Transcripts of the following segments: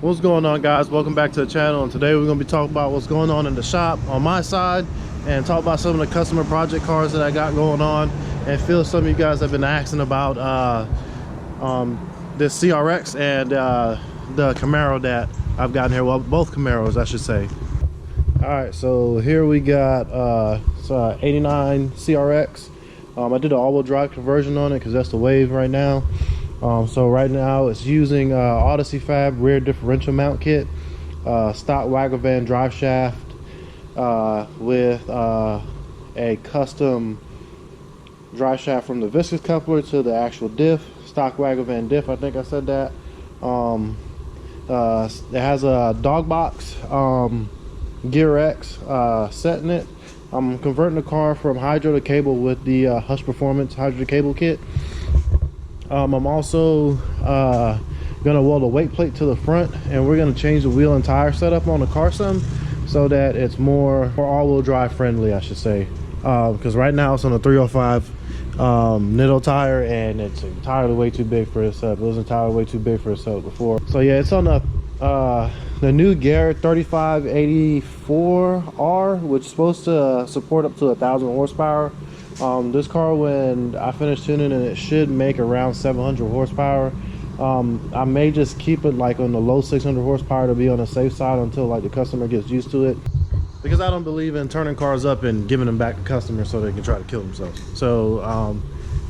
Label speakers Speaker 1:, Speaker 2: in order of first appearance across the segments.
Speaker 1: What's going on, guys? Welcome back to the channel, and today we're going to be talking about what's going on in the shop on my side and talk about some of the customer project cars that I got going on, and feel some of you guys have been asking about this CRX and the Camaro that I've gotten here. Well, both Camaros, I should say. All right, so here we got 89 CRX. I did an all-wheel drive conversion on it because that's the wave right now. So right now it's using Odyssey Fab rear differential mount kit, stock wagon van drive shaft with a custom drive shaft from the viscous coupler to the actual diff, stock wagon van diff, I think I said that. It has a dog box Gear X set in it. I'm converting the car from hydro to cable with the Hush Performance hydro to cable kit. I'm also gonna weld a weight plate to the front, and we're gonna change the wheel and tire setup on the car some so that it's more all-wheel drive friendly, I should say, because right now it's on a 305 Nitto tire, and it's entirely way too big for its setup. It was entirely way too big for its setup before. So yeah, it's on the new Gear 3584R, which is supposed to support up to 1,000 horsepower. This car, when I finish tuning it, it should make around 700 horsepower. I may just keep it like on the low 600 horsepower to be on the safe side until like the customer gets used to it, because I don't believe in turning cars up and giving them back to customers so they can try to kill themselves. So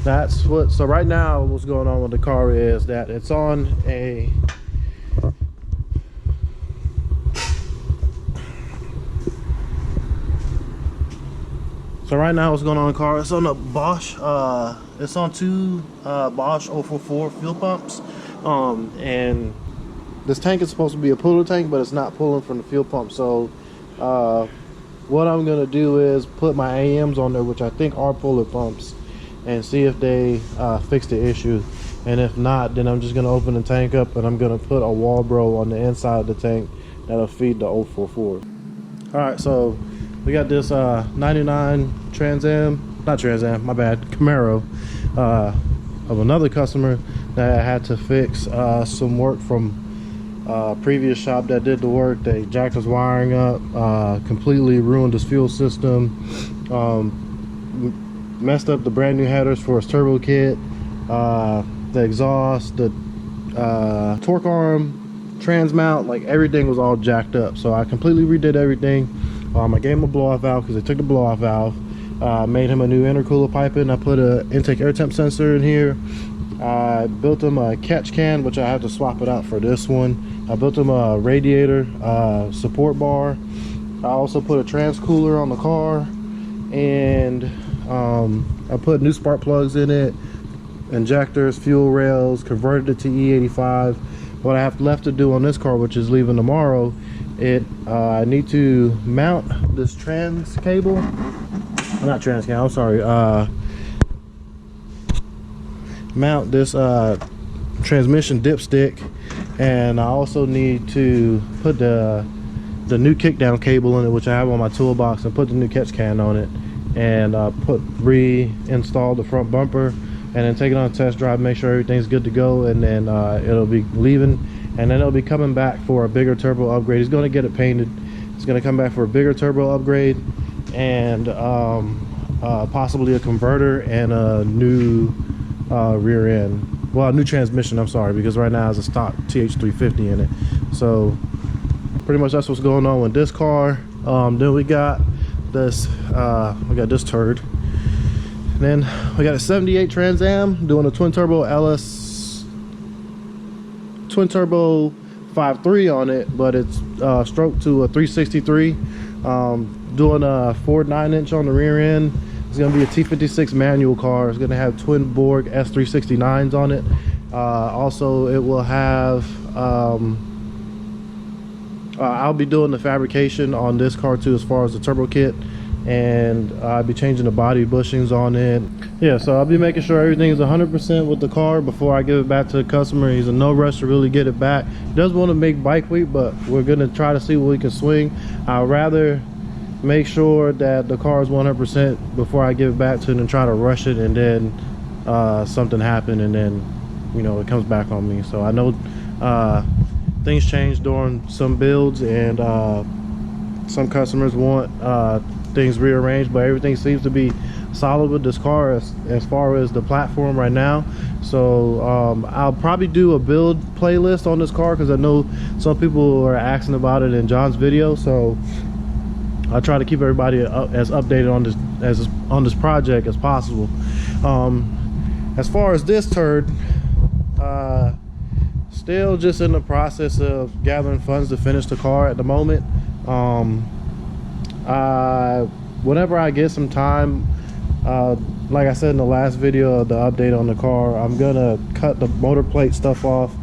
Speaker 1: that's what. So right now, what's going on with the car is that it's on a So right now what's going on in the car, it's on a Bosch, it's on two Bosch 044 fuel pumps, and this tank is supposed to be a puller tank, but it's not pulling from the fuel pump. So what I'm going to do is put my AMs on there, which I think are puller pumps, and see if they fix the issue. And if not, then I'm just going to open the tank up, and I'm going to put a Walbro on the inside of the tank that'll feed the 044. Alright, so we got this 99 Camaro of another customer that had to fix some work from previous shop that did the work. They jacked his wiring up, completely ruined his fuel system, messed up the brand new headers for his turbo kit, the exhaust, the torque arm, trans mount, like everything was all jacked up. So I completely redid everything. I gave him a blow-off valve because they took the blow-off valve. Made him a new intercooler piping. I put an intake air temp sensor in here. I built him a catch can, which I have to swap it out for this one. I built him a radiator support bar. I also put a trans cooler on the car, and I put new spark plugs in it, injectors, fuel rails, converted it to E85. What I have left to do on this car, which is leaving tomorrow, I need to mount this trans cable, not trans cable, I'm sorry, mount this transmission dipstick, and I also need to put the new kickdown cable in it, which I have on my toolbox, and put the new catch can on it, and reinstall the front bumper, and then take it on a test drive, make sure everything's good to go, and then it'll be leaving. And then it'll be coming back for a bigger turbo upgrade. He's going to get it painted. It's going to come back for a bigger turbo upgrade, and possibly a converter and a new rear end. Well, a new transmission, I'm sorry, because right now it's a stock TH350 in it. So pretty much that's what's going on with this car. Then we got this turd. And then we got a 78 Trans Am doing a twin turbo 5.3 on it, but it's stroked to a 363. Doing a Ford 9-inch on the rear end. It's going to be a T56 manual car. It's going to have twin Borg S369s on it. Also, it will have I'll be doing the fabrication on this car too, as far as the turbo kit, and I'll be changing the body bushings on it. Yeah, so I'll be making sure everything is 100% with the car before I give it back to the customer. He's in no rush to really get it back. He does want to make bike week, but we're gonna try to see what we can swing. I'd rather make sure that the car is 100% before I give it back to him and try to rush it, and then something happened, and then, you know, it comes back on me. So I know things change during some builds, and some customers want things rearranged, but everything seems to be solid with this car as far as the platform right now. So I'll probably do a build playlist on this car, because I know some people are asking about it in John's video. So I'll try to keep everybody as updated on this project as possible. As far as this turd, still just in the process of gathering funds to finish the car at the moment. Whenever I get some time, like I said in the last video, the update on the car, I'm gonna cut the motor plate stuff off,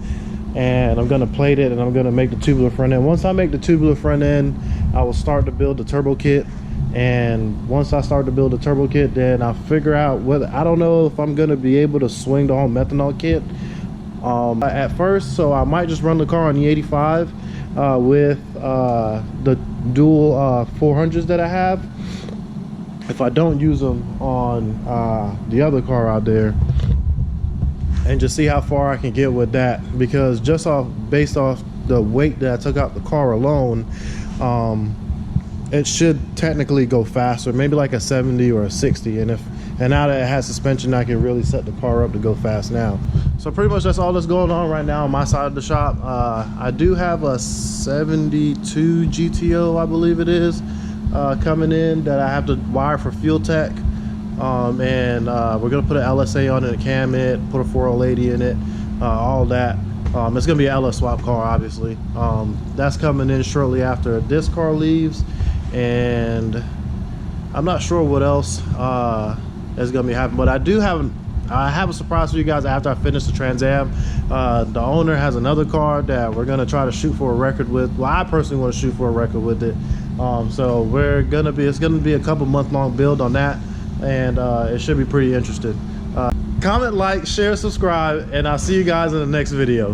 Speaker 1: and I'm gonna plate it, and I'm gonna make the tubular front end. Once I make the tubular front end, I will start to build the turbo kit. And once I start to build the turbo kit, then I'll figure out whether, I don't know if I'm gonna be able to swing the whole methanol kit at first. So I might just run the car on the 85 with the dual 400s that I have, if I don't use them on the other car out there, and just see how far I can get with that. Because just based off the weight that I took out the car alone, it should technically go faster, maybe like a 70 or a 60. And now that it has suspension, I can really set the car up to go fast now. So pretty much that's all that's going on right now on my side of the shop. I do have a 72 GTO, I believe it is, coming in, that I have to wire for fuel tech. And we're gonna put an LSA on it, a cam it, put a 4080 in it, all that. It's gonna be an LS swap car, obviously. That's coming in shortly after this car leaves, and I'm not sure what else is gonna be happening, but I have a surprise for you guys after I finish the Trans Am. The owner has another car that we're gonna try to shoot for a record with. Well, I personally want to shoot for a record with it. So it's gonna be a couple month-long build on that, and it should be pretty interesting. Comment, like, share, subscribe, and I'll see you guys in the next video.